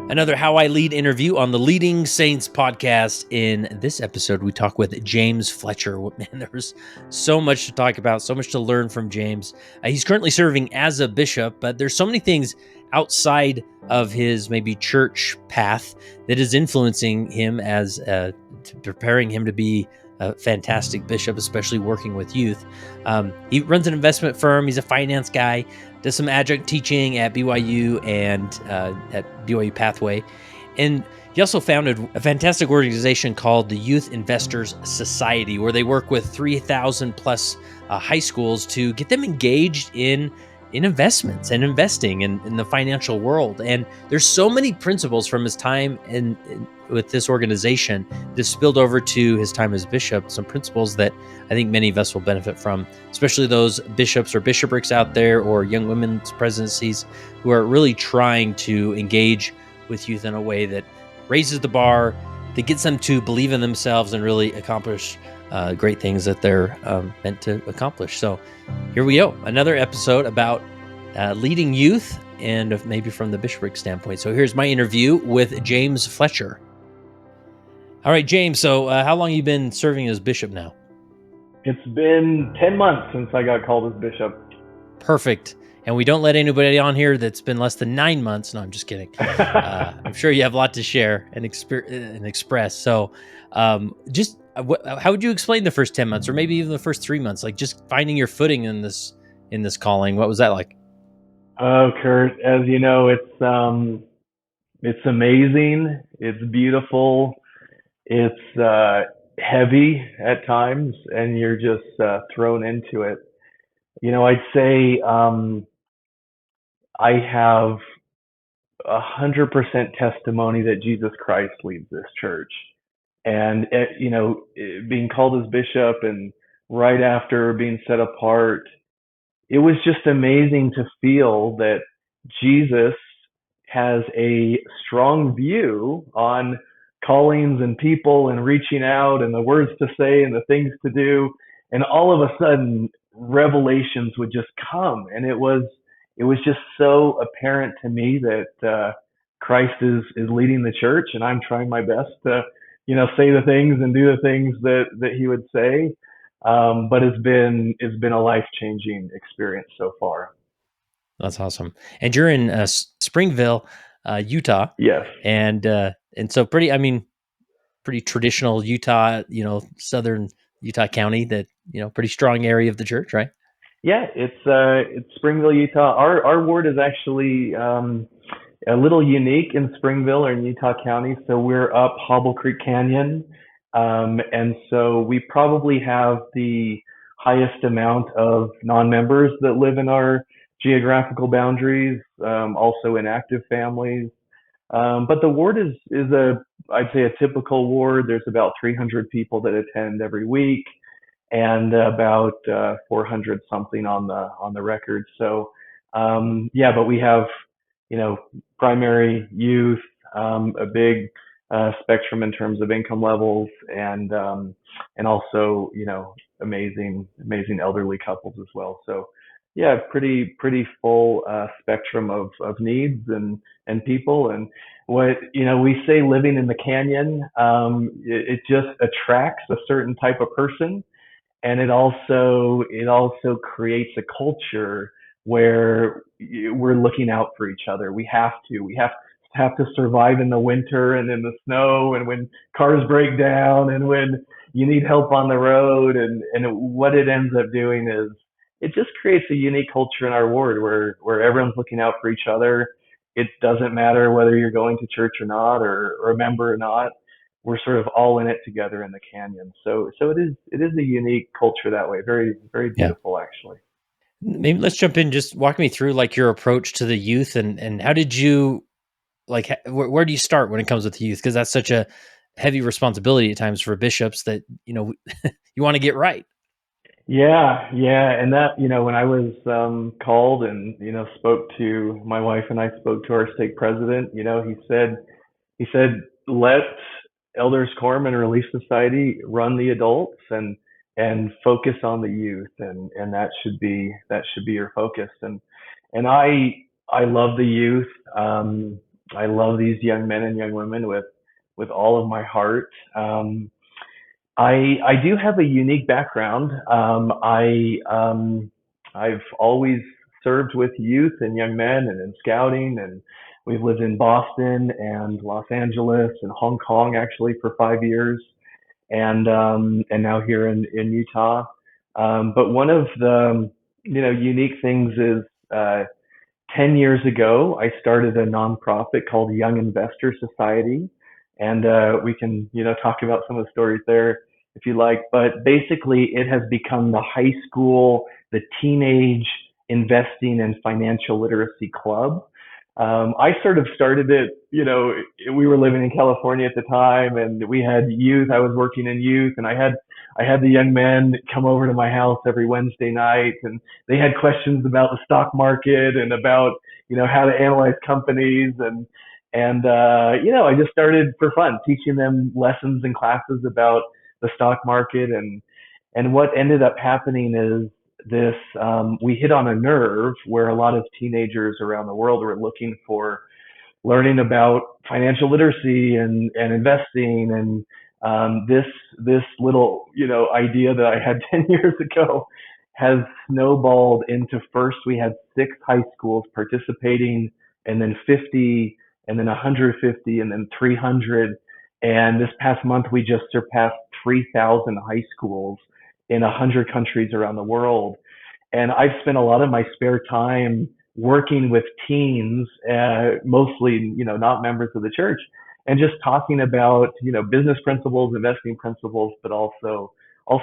Another How I Lead interview on the Leading Saints podcast. In this episode, we talk with James Fletcher. Man, there's so much to talk about, so much to learn from James. He's currently serving as a bishop, but there's so many things outside of his maybe church path that is influencing him as preparing him to be a fantastic bishop, especially working with youth. He runs an investment firm. He's a finance guy, does some adjunct teaching at BYU and at BYU Pathway. And he also founded a fantastic organization called the Youth Investors Society, where they work with 3,000 plus high schools to get them engaged in investments and investing in the financial world. And there's so many principles from his time with this organization that spilled over to his time as bishop, some principles that I think many of us will benefit from, especially those bishops or bishoprics out there or young women's presidencies who are really trying to engage with youth in a way that raises the bar, that gets them to believe in themselves and really accomplish great things that they're meant to accomplish. So here we go, another episode about leading youth and maybe from the bishopric standpoint. So here's my interview with James Fletcher. All right, James, so how long have you been serving as bishop now? It's been 10 months since I got called as bishop. Perfect. And we don't let anybody on here that's been less than 9 months. No, I'm just kidding. I'm sure you have a lot to share and express. So how would you explain the first 10 months or maybe even the first 3 months, like just finding your footing in this calling? What was that like? Oh, Kurt, as you know, it's amazing. It's beautiful. It's heavy at times, and you're just thrown into it. You know, I'd say I have 100% testimony that Jesus Christ leads this church. And, being called as bishop and right after being set apart, it was just amazing to feel that Jesus has a strong view on callings and people and reaching out and the words to say and the things to do. And all of a sudden, revelations would just come. And it was just so apparent to me that Christ is leading the church, and I'm trying my best to, say the things and do the things that he would say. But it's been a life-changing experience so far. That's awesome. And you're in Springville, Utah. Yes. And so pretty traditional Utah, southern Utah County, that, pretty strong area of the church, right? Yeah, it's Springville, Utah. Our ward is actually a little unique in Springville or in Utah County. So we're up Hobble Creek Canyon. And so we probably have the highest amount of non-members that live in our geographical boundaries, also inactive families. But the ward is I'd say a typical ward. There's about 300 people that attend every week, and about 400 something on the record. So but we have primary youth, a big spectrum in terms of income levels, and also amazing elderly couples as well. So yeah, pretty full spectrum of needs and people. And what we say, living in the canyon, it just attracts a certain type of person, and it also creates a culture where we're looking out for each other. We have to survive in the winter and in the snow, and when cars break down, and when you need help on the road. And what it ends up doing is it just creates a unique culture in our ward where everyone's looking out for each other. It doesn't matter whether you're going to church or not, or a member or not. We're sort of all in it together in the canyon. So it is a unique culture that way. Very, very beautiful, actually. Maybe let's jump in. Just walk me through like your approach to the youth, and how did you, like, where do you start when it comes with the youth? Because that's such a heavy responsibility at times for bishops that, you want to get right. Yeah. And that, when I was called and, spoke to my wife, and I spoke to our stake president, he said, let Elders Quorum and Relief Society run the adults, and focus on the youth, and that should be your focus. And I love the youth. I love these young men and young women with all of my heart. I do have a unique background. I've always served with youth and young men and in scouting, and we've lived in Boston and Los Angeles and Hong Kong actually for 5 years, and now here in Utah. But one of the unique things is 10 years ago I started a nonprofit called Young Investor Society, and we can talk about some of the stories there if you like. But basically, it has become the high school, the teenage investing and financial literacy club. I sort of started it, we were living in California at the time, and we had youth. I was working in youth, and I had the young men come over to my house every Wednesday night, and they had questions about the stock market and about, how to analyze companies, and I just started for fun teaching them lessons and classes about the stock market, and what ended up happening is this we hit on a nerve where a lot of teenagers around the world were looking for learning about financial literacy and investing, and this little idea that I had 10 years ago has snowballed into, first we had 6 high schools participating, and then 50, and then 150, and then 300, and this past month we just surpassed 3,000 high schools in 100 countries around the world. And I've spent a lot of my spare time working with teens, mostly, not members of the church, and just talking about, business principles, investing principles, but also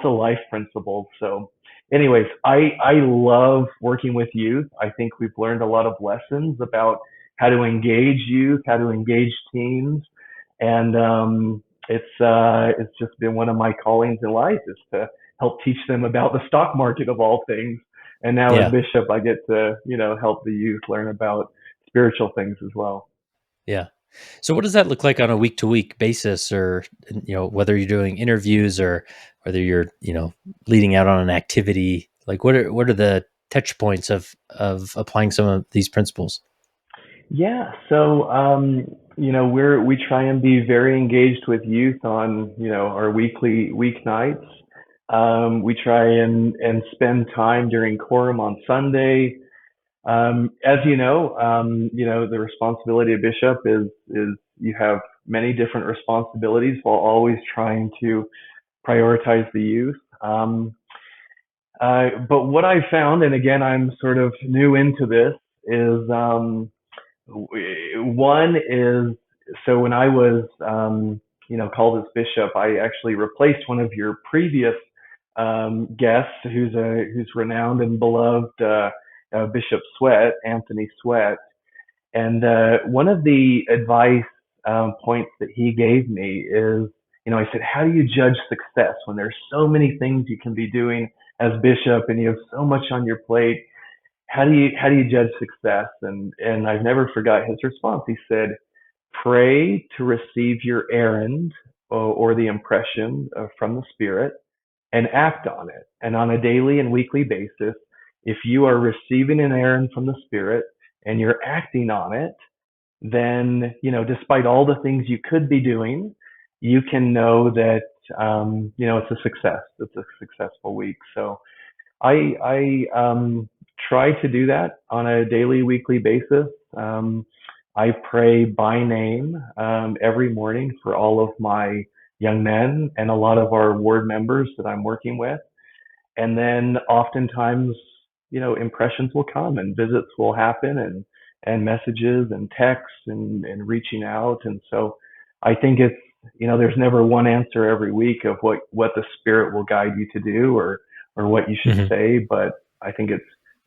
life principles. So anyways, I love working with youth. I think we've learned a lot of lessons about how to engage youth, how to engage teens. And it's just been one of my callings in life, is to help teach them about the stock market of all things. And now as Yeah. bishop, I get to, help the youth learn about spiritual things as well. Yeah. So what does that look like on a week to week basis, or, whether you're doing interviews or whether you're, leading out on an activity? Like what are the touch points of applying some of these principles? Yeah. So, we try and be very engaged with youth on, our weekly weeknights. We try and spend time during quorum on Sunday. As the responsibility of bishop is you have many different responsibilities while always trying to prioritize the youth. But what I found, and again, I'm sort of new into this, is one is, so when I was called as bishop, I actually replaced one of your previous guests, who's renowned and beloved, Bishop Sweat, Anthony Sweat. And one of the advice points that he gave me is, I said, how do you judge success when there's so many things you can be doing as bishop and you have so much on your plate? How do you judge success? And I've never forgot his response. He said, pray to receive your errand, or the impression from the Spirit, and act on it. And on a daily and weekly basis, if you are receiving an errand from the Spirit and you're acting on it, then, despite all the things you could be doing, you can know that, it's a success. It's a successful week. So I try to do that on a daily, weekly basis. I pray by name every morning for all of my young men and a lot of our ward members that I'm working with. And then oftentimes, impressions will come and visits will happen, and messages and texts and reaching out. And so I think it's, there's never one answer every week of what the Spirit will guide you to do, or what you should Mhm. say. But I think it's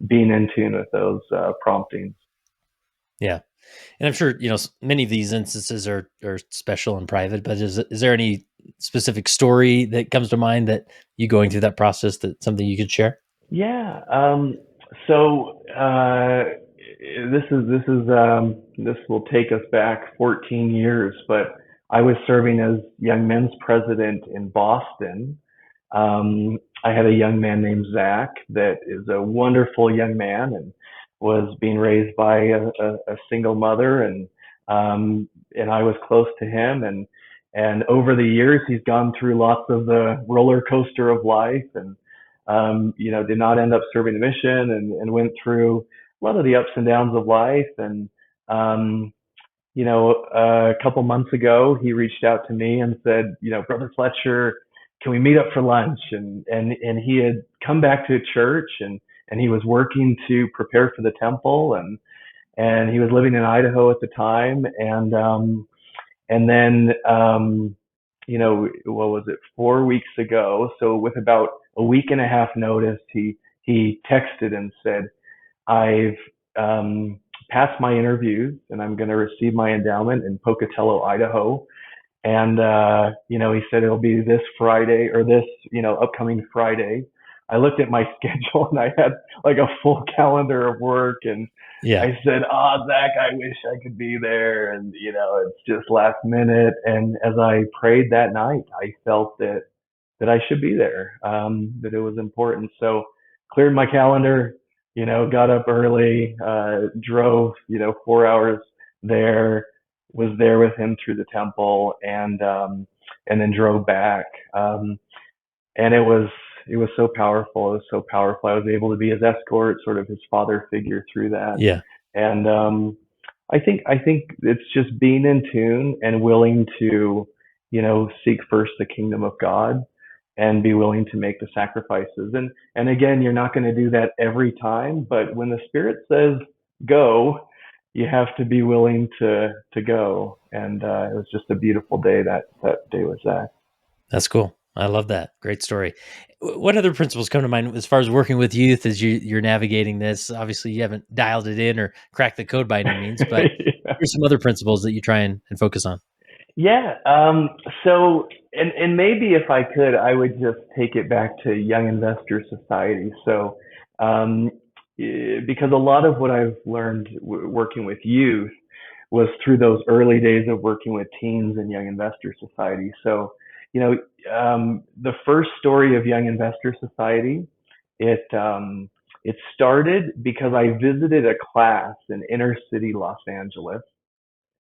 being in tune with those promptings. Yeah. And I'm sure, many of these instances are special and private, but is there any specific story that comes to mind that you going through that process, that something you could share? Yeah. So this will take us back 14 years, but I was serving as young men's president in Boston. I had a young man named Zach that is a wonderful young man and was being raised by a single mother, and and I was close to him, and over the years he's gone through lots of the roller coaster of life, and did not end up serving the mission, and went through a lot of the ups and downs of life. And um, a couple months ago, he reached out to me and said, Brother Fletcher, can we meet up for lunch? And he had come back to church, and he was working to prepare for the temple, and he was living in Idaho at the time. And then, what was it, 4 weeks ago? So with about a week and a half notice, he texted and said, I've passed my interviews and I'm going to receive my endowment in Pocatello, Idaho. And, he said it'll be this Friday, or this, upcoming Friday. I looked at my schedule and I had like a full calendar of work, and Yeah. I said, Zach, I wish I could be there. And, it's just last minute. And as I prayed that night, I felt that I should be there, that it was important. So cleared my calendar, got up early, drove, 4 hours there, was there with him through the temple, and then drove back. And it was so powerful. It was so powerful. I was able to be his escort, sort of his father figure through that. Yeah. And I think it's just being in tune and willing to, seek first the kingdom of God and be willing to make the sacrifices. And again, you're not going to do that every time, but when the Spirit says go, you have to be willing to go. And it was just a beautiful day that day with Zach. That's cool. I love that. Great story. What other principles come to mind as far as working with youth as you're navigating this? Obviously, you haven't dialed it in or cracked the code by any means, but Yeah. here's some other principles that you try and focus on. Yeah. So, and maybe if I could, I would just take it back to Young Investor Society. So, because a lot of what I've learned working with youth was through those early days of working with teens in Young Investor Society. So, the first story of Young Investor Society, it started because I visited a class in inner city Los Angeles.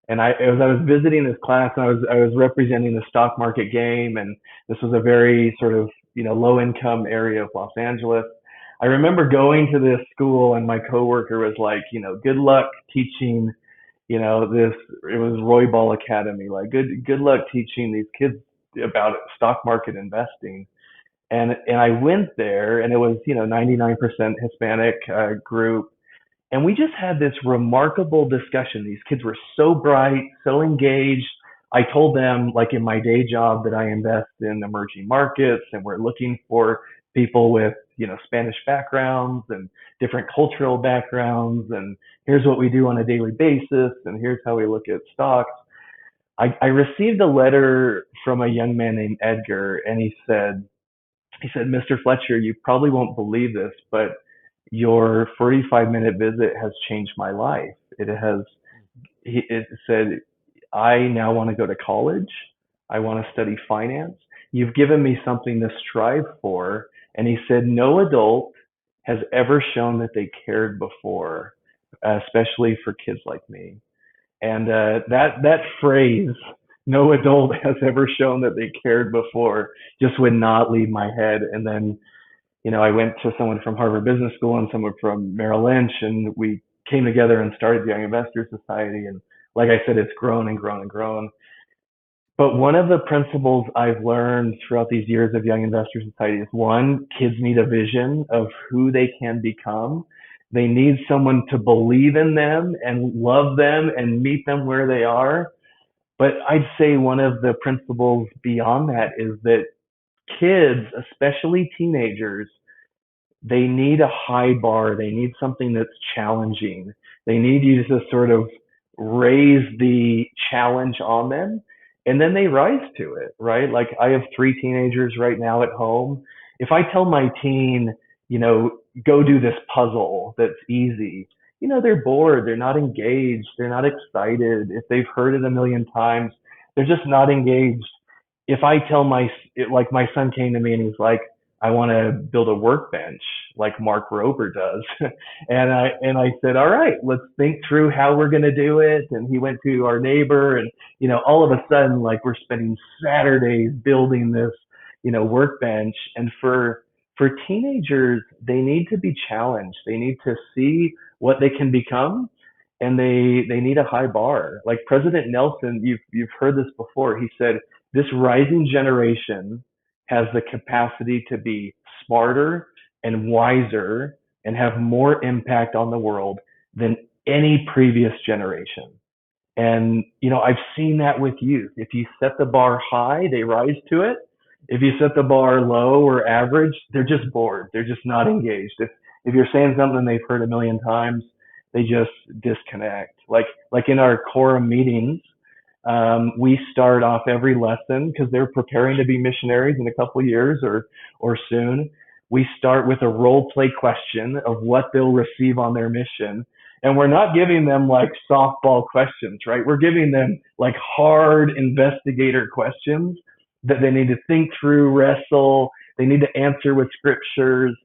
And as I was visiting this class, and I was representing the stock market game, and this was a very sort of low income area of Los Angeles. I remember going to this school, and my coworker was like, good luck teaching, this. It was Roy Ball Academy, like good luck teaching these kids about stock market investing. And I went there, and it was 99% Hispanic group. And we just had this remarkable discussion. These kids were so bright, so engaged. I told them, like in my day job, that I invest in emerging markets, and we're looking for people with, Spanish backgrounds and different cultural backgrounds. And here's what we do on a daily basis. And here's how we look at stocks. I received a letter from a young man named Edgar, and he said, Mr. Fletcher, you probably won't believe this, but your 45-minute visit has changed my life. It said, I now want to go to college. I want to study finance. You've given me something to strive for. And he said, no adult has ever shown that they cared before, especially for kids like me. And that phrase, no adult has ever shown that they cared before, just would not leave my head. And then I went to someone from Harvard Business School and someone from Merrill Lynch, and we came together and started the Young Investor Society. And like I said, it's grown and grown and grown. But one of the principles I've learned throughout these years of Young Investor Society is, one, kids need a vision of who they can become. They need someone to believe in them and love them and meet them where they are. But I'd say one of the principles beyond that is that kids, especially teenagers, they need a high bar. They need something that's challenging. They need you to sort of raise the challenge on them, and then they rise to it, right? Like, I have 3 teenagers right now at home. If I tell my teen, go do this puzzle that's easy, they're bored. They're not engaged. They're not excited. If they've heard it a million times, they're just not engaged. If I tell my son came to me and he's like, I want to build a workbench like Mark Rober does. And I said, all right, let's think through how we're going to do it. And he went to our neighbor, and, all of a sudden, like, we're spending Saturdays building this, workbench. And for teenagers, they need to be challenged. They need to see what they can become, and they need a high bar. Like President Nelson, you've heard this before. He said, this rising generation has the capacity to be smarter and wiser and have more impact on the world than any previous generation. And, I've seen that with youth. If you set the bar high, they rise to it. If you set the bar low or average, they're just bored. They're just not engaged. If you're saying something they've heard a million times, they just disconnect. Like in our quorum meetings, we start off every lesson because they're preparing to be missionaries in a couple of years or soon. We start with a role play question of what they'll receive on their mission. And we're not giving them like softball questions, right? We're giving them like hard investigator questions that they need to think through, wrestle. They need to answer with scriptures.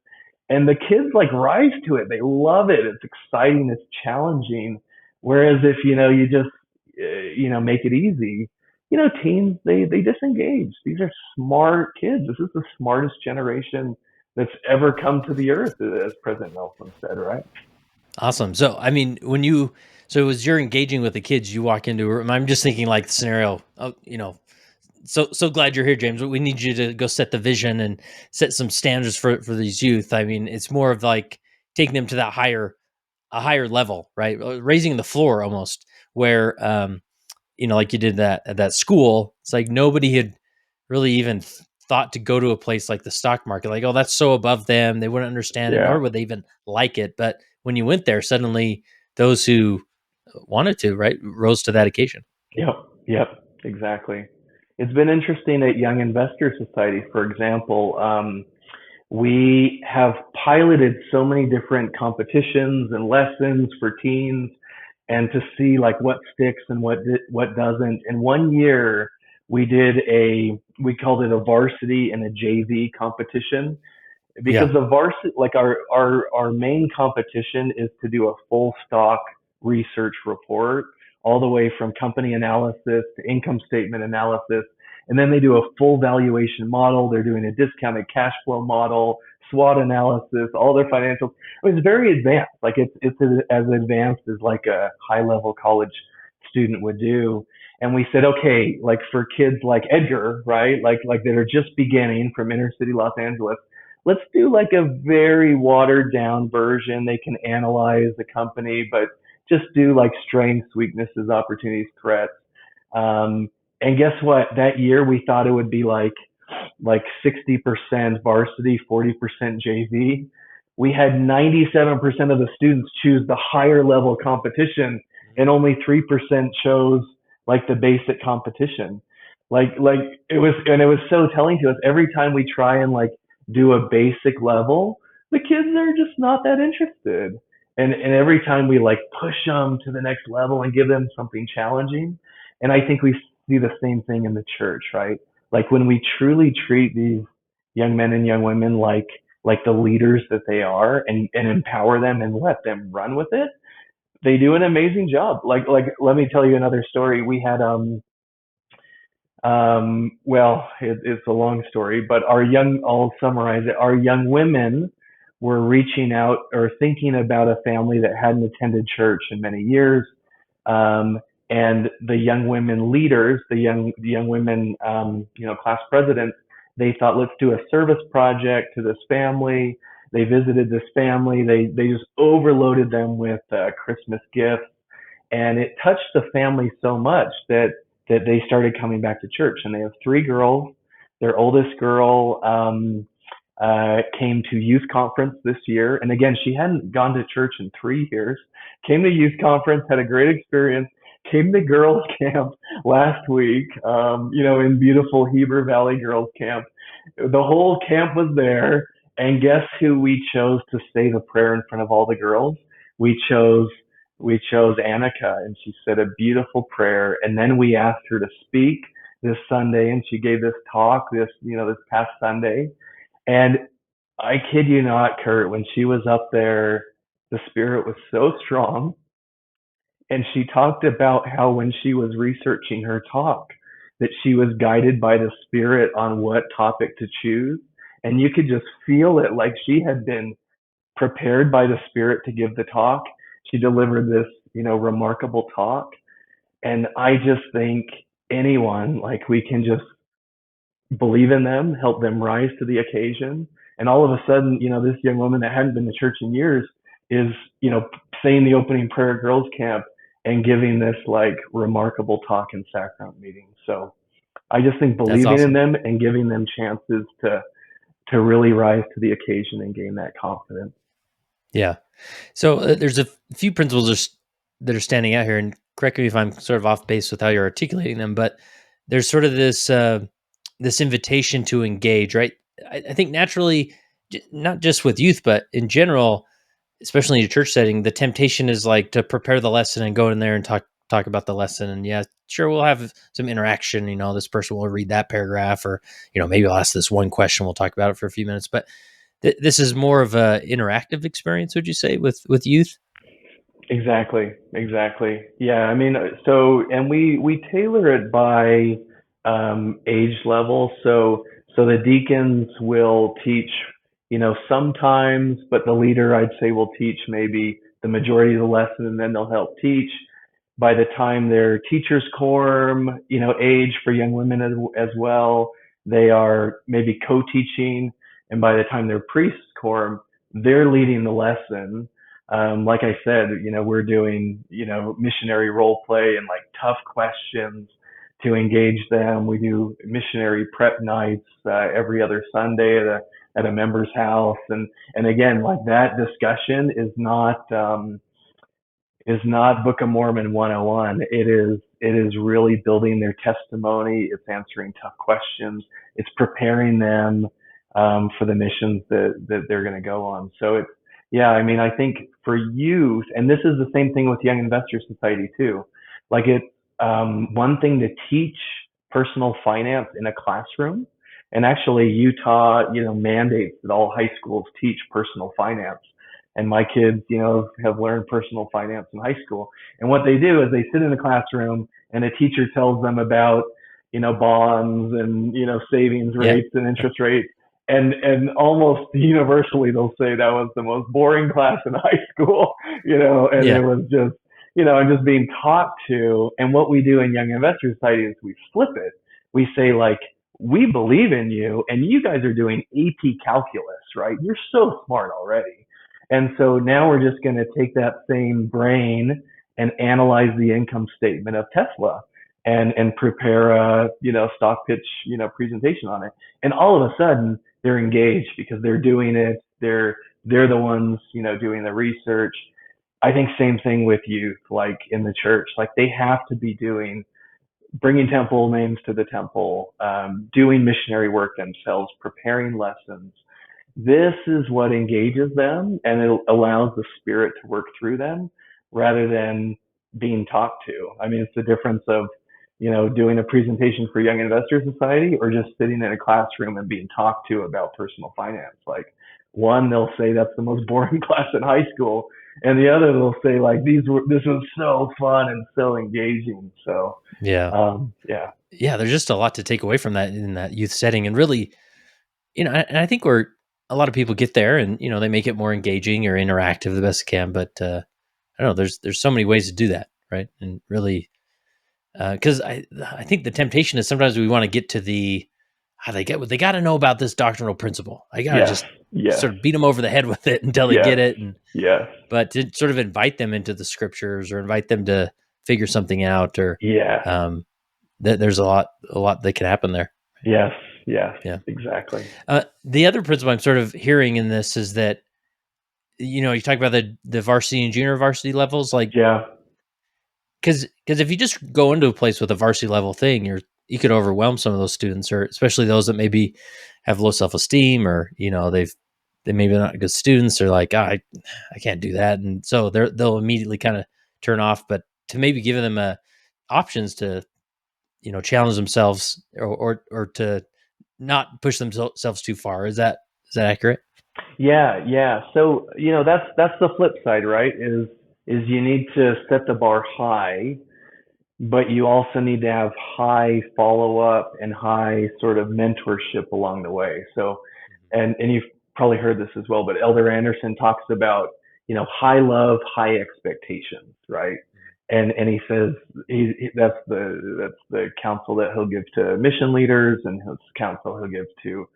And the kids like rise to it. They love it. It's exciting. It's challenging. Whereas if, you just, make it easy, teens, they disengage. These are smart kids. This is the smartest generation that's ever come to the earth, as President Nelson said, right? Awesome. So, I mean, so as you're engaging with the kids, you walk into a room. I'm just thinking like the scenario. So glad you're here, James. We need you to go set the vision and set some standards for these youth. I mean, it's more of like taking them to a higher level, right? Raising the floor almost, where like you did that at that school. It's like nobody had really even thought to go to a place like the stock market. Like, oh, that's so above them. They wouldn't understand it, Yeah. nor would they even like it. But when you went there, suddenly those who wanted to, right, rose to that occasion. Yep, exactly. It's been interesting at Young Investor Society, for example. We have piloted so many different competitions and lessons for teens, and to see like what sticks and what doesn't. In one year, we called it a varsity and a JV competition, because Yeah. the varsity, like our main competition is to do a full stock research report, all the way from company analysis to income statement analysis. And then they do a full valuation model. They're doing a discounted cash flow model, SWOT analysis, all their financials. It's very advanced. Like it's as advanced as like a high level college student would do. And we said, okay, like for kids like Edgar, right? Like that are just beginning from inner city Los Angeles, let's do like a very watered down version. They can analyze the company, but just do like strengths, weaknesses, opportunities, threats. And guess what? That year we thought it would be like 60% varsity, 40% JV. We had 97% of the students choose the higher level competition, and only 3% chose like the basic competition. Like it was so telling to us. Every time we try and like do a basic level, the kids are just not that interested. And every time we like push them to the next level and give them something challenging. And I think we see the same thing in the church, right? Like when we truly treat these young men and young women like the leaders that they are, and empower them and let them run with it, they do an amazing job. Like let me tell you another story. We had well, it's a long story, but I'll summarize it. Our young women were reaching out or thinking about a family that hadn't attended church in many years. And the young women leaders, the young women, class presidents, they thought, let's do a service project to this family. They visited this family. They just overloaded them with Christmas gifts, and it touched the family so much that they started coming back to church. And they have three girls. Their oldest girl came to youth conference this year, and again, she hadn't gone to church in 3 years. Came to youth conference, had a great experience. Came to girls camp last week, in beautiful Heber Valley Girls Camp. The whole camp was there, and guess who we chose to say the prayer in front of all the girls? We chose Annika, and she said a beautiful prayer. And then we asked her to speak this Sunday, and she gave this talk this past Sunday. And I kid you not, Kurt, when she was up there, the spirit was so strong. And she talked about how when she was researching her talk, that she was guided by the spirit on what topic to choose. And you could just feel it, like she had been prepared by the spirit to give the talk. She delivered this, remarkable talk. And I just think anyone, like, we can just believe in them, help them rise to the occasion. And all of a sudden, this young woman that hadn't been to church in years is, saying the opening prayer at girls camp and giving this like remarkable talk in sacrament meeting. So I just think That's believing in awesome. them and giving them chances to really rise to the occasion and gain that confidence. Yeah. So there's a few principles that are standing out here, and correct me if I'm sort of off base with how you're articulating them, but there's sort of this invitation to engage, right? I think naturally, not just with youth, but in general, especially in a church setting, the temptation is like to prepare the lesson and go in there and talk about the lesson. And yeah, sure, we'll have some interaction. This person will read that paragraph, or maybe I'll ask this one question. We'll talk about it for a few minutes, but this is more of a interactive experience, would you say, with youth? Exactly. Yeah, I mean, and we tailor it by age level. So the deacons will teach, sometimes, but the leader, I'd say, will teach maybe the majority of the lesson, and then they'll help teach. By the time they're teachers quorum, age for young women as well, they are maybe co-teaching, and by the time they're priests quorum, they're leading the lesson. Like I said, we're doing, missionary role play and like tough questions to engage them. We do missionary prep nights every other Sunday at a member's house, and again, like, that discussion is not Book of Mormon 101. It is really building their testimony. It's answering tough questions. It's preparing them for the missions that they're going to go on. So it's, yeah, I mean, I think for youth, and this is the same thing with Young Investor Society too. Like, it's one thing to teach personal finance in a classroom, and actually Utah, mandates that all high schools teach personal finance. And my kids, have learned personal finance in high school. And what they do is they sit in the classroom and a teacher tells them about, bonds and, savings Yeah. rates and interest rates. And almost universally they'll say that was the most boring class in high school, and it Yeah. was just, I'm just being taught to. And what we do in Young Investor Society is we flip it. We say, like, we believe in you, and you guys are doing AP calculus, right? You're so smart already. And so now we're just going to take that same brain and analyze the income statement of Tesla and prepare a, stock pitch, presentation on it. And all of a sudden they're engaged because they're doing it. They're the ones, doing the research. I think same thing with youth, like in the church, like they have to be bringing temple names to the temple, doing missionary work themselves, preparing lessons. This is what engages them, and it allows the spirit to work through them rather than being talked to. I mean, it's the difference of, doing a presentation for Young Investor Society or just sitting in a classroom and being talked to about personal finance. Like, one, they'll say that's the most boring class in high school, and the other they'll say, like, this was so fun and so engaging. So, Yeah. yeah. Yeah. There's just a lot to take away from that in that youth setting. And really, and I think a lot of people get there and, they make it more engaging or interactive the best they can. But I don't know, there's so many ways to do that. Right. And really, because I think the temptation is sometimes we want to get to how they got to know about this doctrinal principle. I got to Yes. just Yes. sort of beat them over the head with it until they Yes. get it. And, Yes. but to sort of invite them into the scriptures or invite them to figure something out, or Yes. um, there's a lot that can happen there. Yes. Yes. Yeah. Exactly. The other principle I'm sort of hearing in this is that, you talk about the varsity and junior varsity levels, like, Yeah. because if you just go into a place with a varsity level thing, you could overwhelm some of those students, or especially those that maybe have low self-esteem, or they maybe not good students, or like, I can't do that, and so they'll immediately kind of turn off. But to maybe give them options to challenge themselves, or to not push themselves too far. Is that accurate? Yeah. So, that's the flip side, right? Is you need to set the bar high, but you also need to have high follow up and high sort of mentorship along the way. So, and you've probably heard this as well, but Elder Anderson talks about, high love, high expectations, right? And he says that's the counsel that he'll give to mission leaders, and his counsel he'll give to,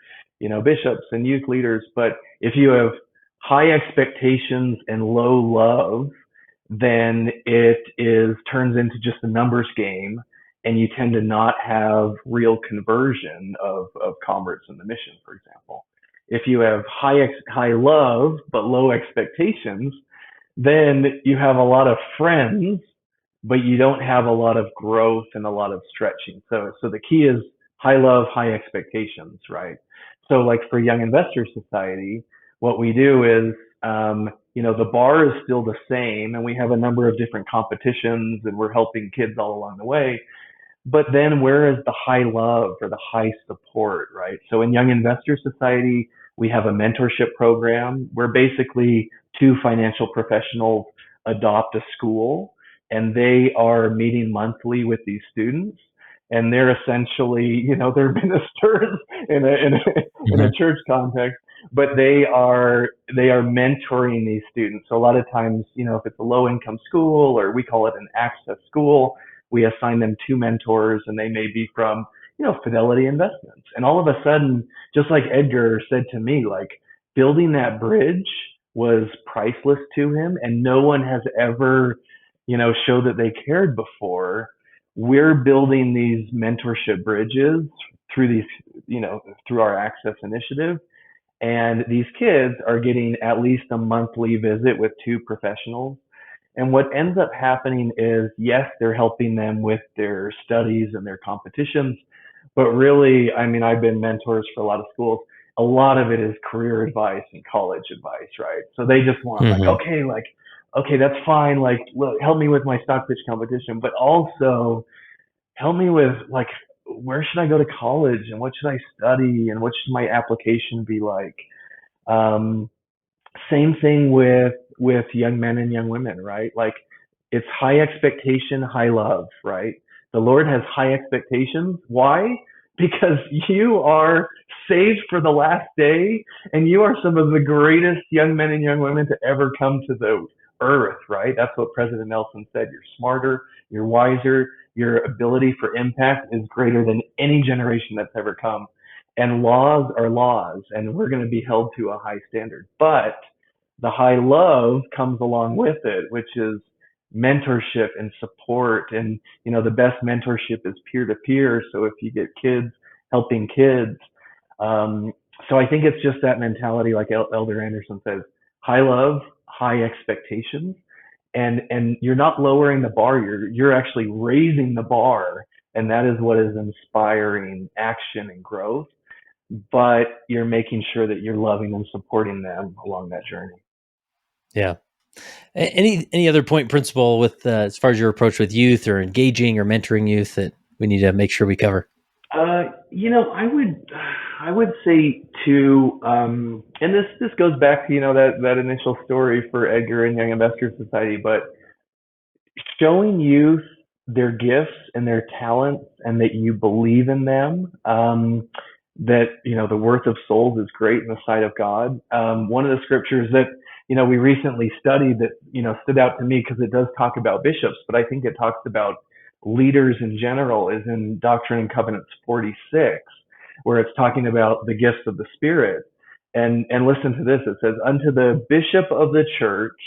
bishops and youth leaders. But if you have high expectations and low love, then it is turns into just a numbers game, and you tend to not have real conversion of converts in the mission, for example. If you have high love but low expectations, then you have a lot of friends, but you don't have a lot of growth and a lot of stretching. So the key is high love, high expectations, right? So like for Young Investors Society, what we do is, the bar is still the same, and we have a number of different competitions, and we're helping kids all along the way. But then where is the high love or the high support, right? So in Young Investor Society, we have a mentorship program where basically two financial professionals adopt a school, and they are meeting monthly with these students. And they're essentially, they're ministers in a Hmm. church context, but they are mentoring these students. So a lot of times, if it's a low income school, or we call it an access school, we assign them two mentors, and they may be from, Fidelity Investments. And all of a sudden, just like Edgar said to me, like building that bridge was priceless to him, and no one has ever, showed that they cared before. We're building these mentorship bridges through through our access initiative. And these kids are getting at least a monthly visit with two professionals. And what ends up happening is, yes, they're helping them with their studies and their competitions, but really, I mean, I've been mentors for a lot of schools. A lot of it is career advice and college advice, right? So they just want Hmm. okay, that's fine. Like, look, help me with my stock pitch competition, but also help me with like, where should I go to college, and what should I study, and what should my application be like? Um, Same thing with young men and young women, right? Like it's high expectation, high love, right? The Lord has high expectations. Why? Because you are saved for the last day, and you are some of the greatest young men and young women to ever come to the earth, right? That's what President Nelson said. You're smarter, you're wiser, your ability for impact is greater than any generation that's ever come. And laws are laws, and we're going to be held to a high standard. But the high love comes along with it, which is mentorship and support. And, the best mentorship is peer to peer. So if you get kids helping kids, um, so I think it's just that mentality, like Elder Anderson says, high love, high expectations. And you're not lowering the bar, you're actually raising the bar. And that is what is inspiring action and growth, but you're making sure that you're loving and supporting them along that journey. Yeah. Any other point principle with as far as your approach with youth or engaging or mentoring youth that we need to make sure we cover? I would say too, and this goes back to that initial story for Edgar and Young Investors Society, but showing youth their gifts and their talents, and that you believe in them. That the worth of souls is great in the sight of God. One of the scriptures that we recently studied that stood out to me, because it does talk about bishops, but I think it talks about leaders in general, is in Doctrine and Covenants 46, where it's talking about the gifts of the Spirit. And listen to this. It says, "Unto the bishop of the church,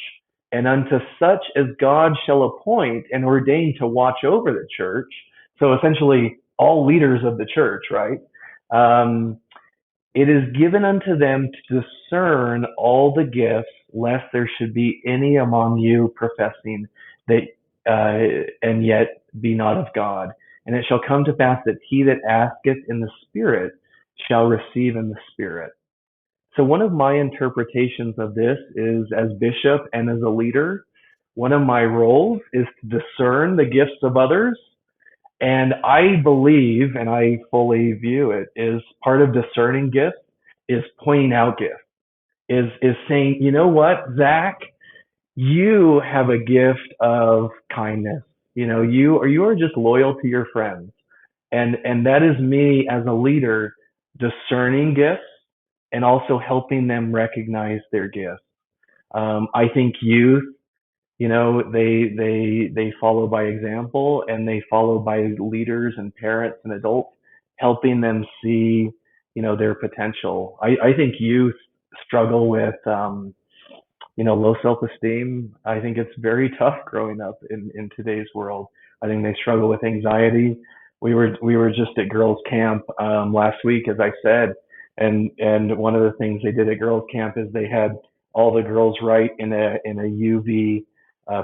and unto such as God shall appoint and ordain to watch over the church." So essentially, all leaders of the church, right? Um, "It is given unto them to discern all the gifts, lest there should be any among you professing that, and yet be not of God. And it shall come to pass that he that asketh in the Spirit shall receive in the Spirit." So one of my interpretations of this is, as bishop and as a leader, one of my roles is to discern the gifts of others. And I believe, and I fully view it, is part of discerning gifts is pointing out gifts. is saying, you know what, Zach, you have a gift of kindness. You are just loyal to your friends. And that is me as a leader discerning gifts and also helping them recognize their gifts. I think youth, they follow by example, and they follow by leaders and parents and adults helping them see, their potential. I think youth struggle with low self-esteem. I think it's very tough growing up in today's world. I think they struggle with anxiety. We were just at girls camp last week, as I said, and one of the things they did at girls camp is they had all the girls write in a UV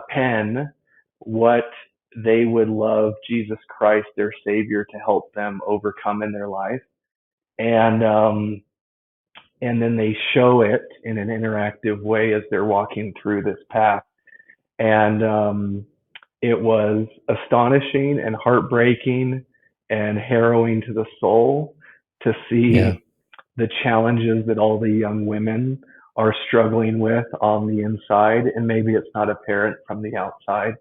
pen what they would love Jesus Christ, their Savior, to help them overcome in their life, and and then they show it in an interactive way as they're walking through this path. And it was astonishing and heartbreaking and harrowing to the soul to Yeah. see the challenges that all the young women are struggling with on the inside, and maybe it's not apparent from the outside.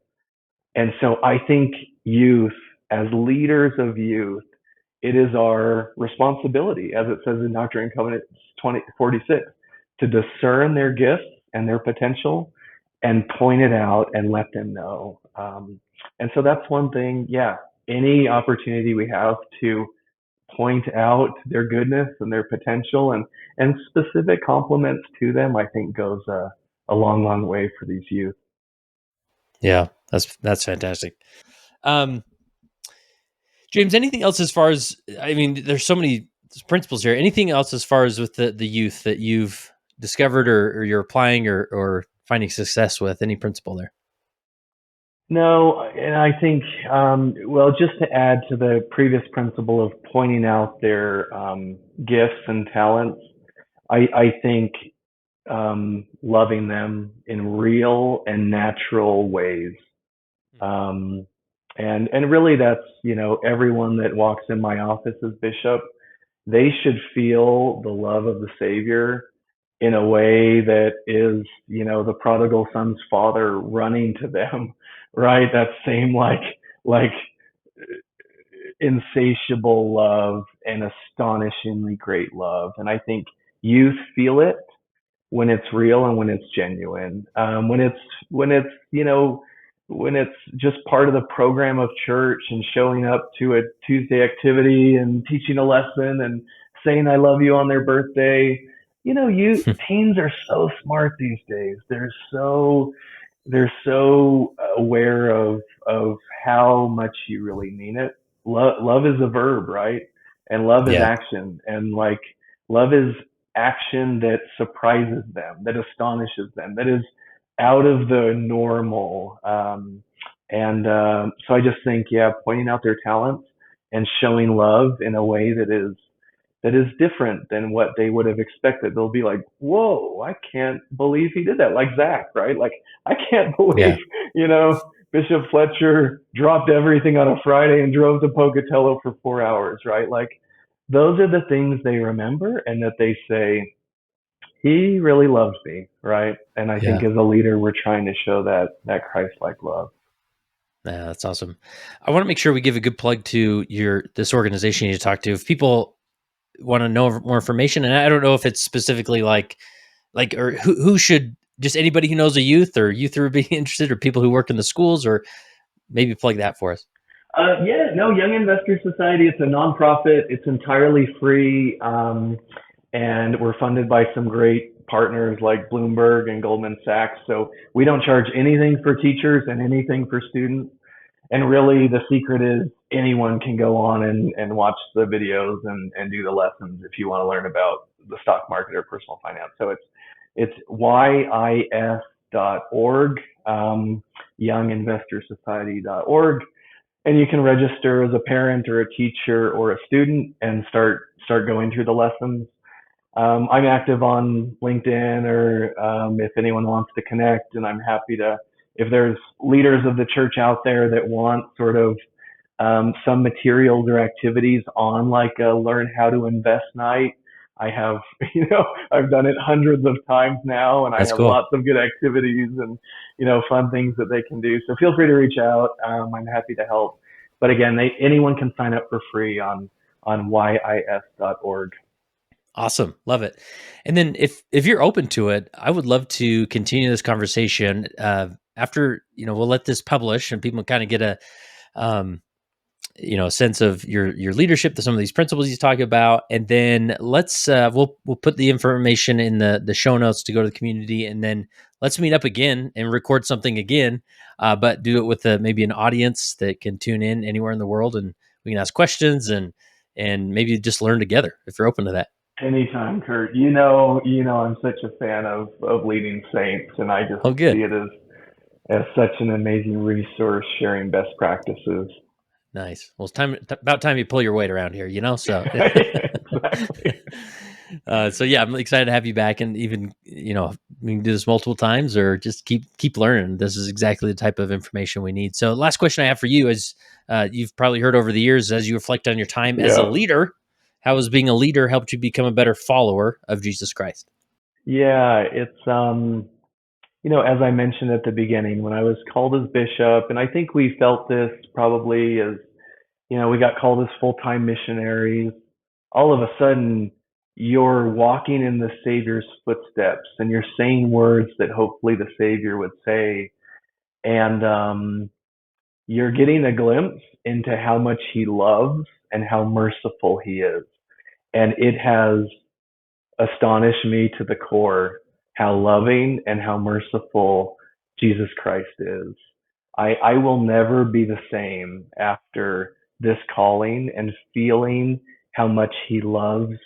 And so I think youth, as leaders of youth, it is our responsibility, as it says in Doctrine and Covenants 2046, to discern their gifts and their potential and point it out and let them know. And so that's one thing, yeah, any opportunity we have to point out their goodness and their potential and specific compliments to them, I think goes a long, long way for these youth. Yeah. That's fantastic. Um, James, anything else as far as, I mean, there's so many principles here. Anything else as far as with the youth that you've discovered or you're applying or finding success with? Any principle there? No, and I think, well, just to add to the previous principle of pointing out their gifts and talents, I think loving them in real and natural ways. Um, and really that's, everyone that walks in my office as bishop, they should feel the love of the Savior in a way that is, the prodigal son's father running to them, right? That same like insatiable love and astonishingly great love. And I think youth feel it when it's real and when it's genuine. When it's when it's just part of the program of church and showing up to a Tuesday activity and teaching a lesson and saying I love you on their birthday. You teens are so smart these days. They're so aware of how much you really mean it. Love is a verb, right? And love is Yeah. action. And like love is action that surprises them, that astonishes them, that is out of the normal. And so I just think, yeah, pointing out their talents and showing love in a way that is different than what they would have expected. They'll be like, whoa, I can't believe he did that. Like Zach, right? Like, I can't believe, Yeah. Bishop Fletcher dropped everything on a Friday and drove to Pocatello for 4 hours, right? Like, those are the things they remember and that they say, he really loves me, right? And I think Yeah. as a leader, we're trying to show that Christ-like love. Yeah, that's awesome. I want to make sure we give a good plug to this organization you talk to. If people want to know more information, and I don't know if it's specifically or who should, just anybody who knows a youth or youth who would be interested or people who work in the schools, or maybe plug that for us. Yeah, no, Young Investor Society, it's a nonprofit. It's entirely free. And we're funded by some great partners like Bloomberg and Goldman Sachs. So we don't charge anything for teachers and anything for students. And really the secret is anyone can go on and watch the videos and do the lessons if you want to learn about the stock market or personal finance. So it's YIS.org, younginvestorsociety.org. And you can register as a parent or a teacher or a student and start going through the lessons. I'm active on LinkedIn or if anyone wants to connect, and I'm happy to, if there's leaders of the church out there that want sort of some materials or activities on like a learn how to invest night, I have, I've done it hundreds of times now, and I That's have cool. lots of good activities and, fun things that they can do. So feel free to reach out. I'm happy to help. But again, anyone can sign up for free on yis.org. Awesome. Love it. And then if you're open to it, I would love to continue this conversation after, we'll let this publish and people kind of get a, sense of your leadership, some of these principles you talk about, and then let's we'll put the information in the show notes to go to the community, and then let's meet up again and record something again, but do it with maybe an audience that can tune in anywhere in the world, and we can ask questions and maybe just learn together if you're open to that. Anytime, Kurt. I'm such a fan of leading saints, and I just Oh, good. see it as such an amazing resource sharing best practices. Nice. Well, it's about time you pull your weight around here, so. Exactly. So yeah, I'm excited to have you back, and even we can do this multiple times or just keep learning. This is exactly the type of information we need. So last question I have for you is, you've probably heard over the years as you reflect on your time as a leader, how has being a leader helped you become a better follower of Jesus Christ? Yeah, it's as I mentioned at the beginning, when I was called as bishop, and I think we felt this probably as, we got called as full-time missionaries. All of a sudden, you're walking in the Savior's footsteps and you're saying words that hopefully the Savior would say. And you're getting a glimpse into how much he loves and how merciful he is. And it has astonished me to the core how loving and how merciful Jesus Christ is. I will never be the same after this calling and feeling how much he loves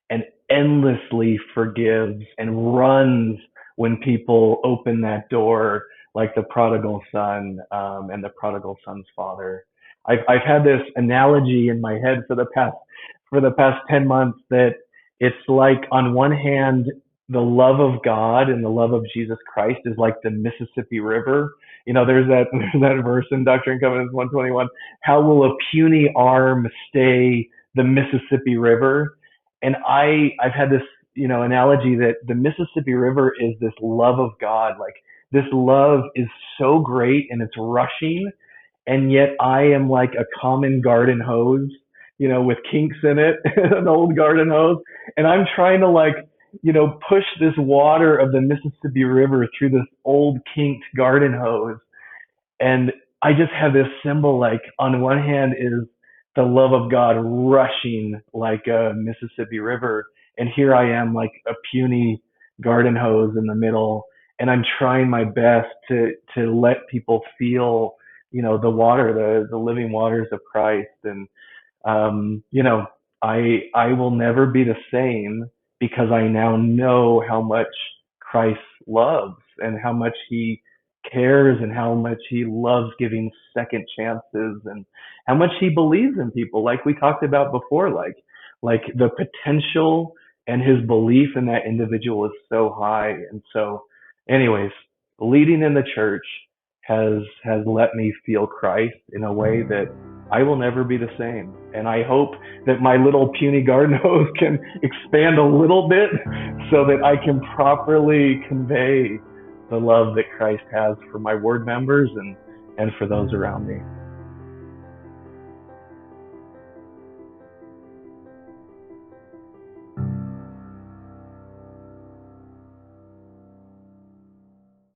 and endlessly forgives and runs when people open that door, like the prodigal son and the prodigal son's father. I've had this analogy in my head for the past 10 months that it's like, on one hand, the love of God and the love of Jesus Christ is like the Mississippi River. There's that verse in Doctrine and Covenants 121. How will a puny arm stay the Mississippi River? And I've had this, analogy that the Mississippi River is this love of God. Like, this love is so great and it's rushing, and yet I am like a common garden hose, with kinks in it, an old garden hose, and I'm trying to push this water of the Mississippi River through this old kinked garden hose. And I just have this symbol, like, on one hand is the love of God rushing like a Mississippi River, and here I am like a puny garden hose in the middle, and I'm trying my best to let people feel, the water, the living waters of Christ. And I will never be the same because I now know how much Christ loves and how much he cares and how much he loves giving second chances and how much he believes in people, like we talked about before. Like the potential and his belief in that individual is so high. And so, anyways, leading in the church has let me feel Christ in a way that I will never be the same. And I hope that my little puny garden hose can expand a little bit so that I can properly convey the love that Christ has for my ward members and for those around me.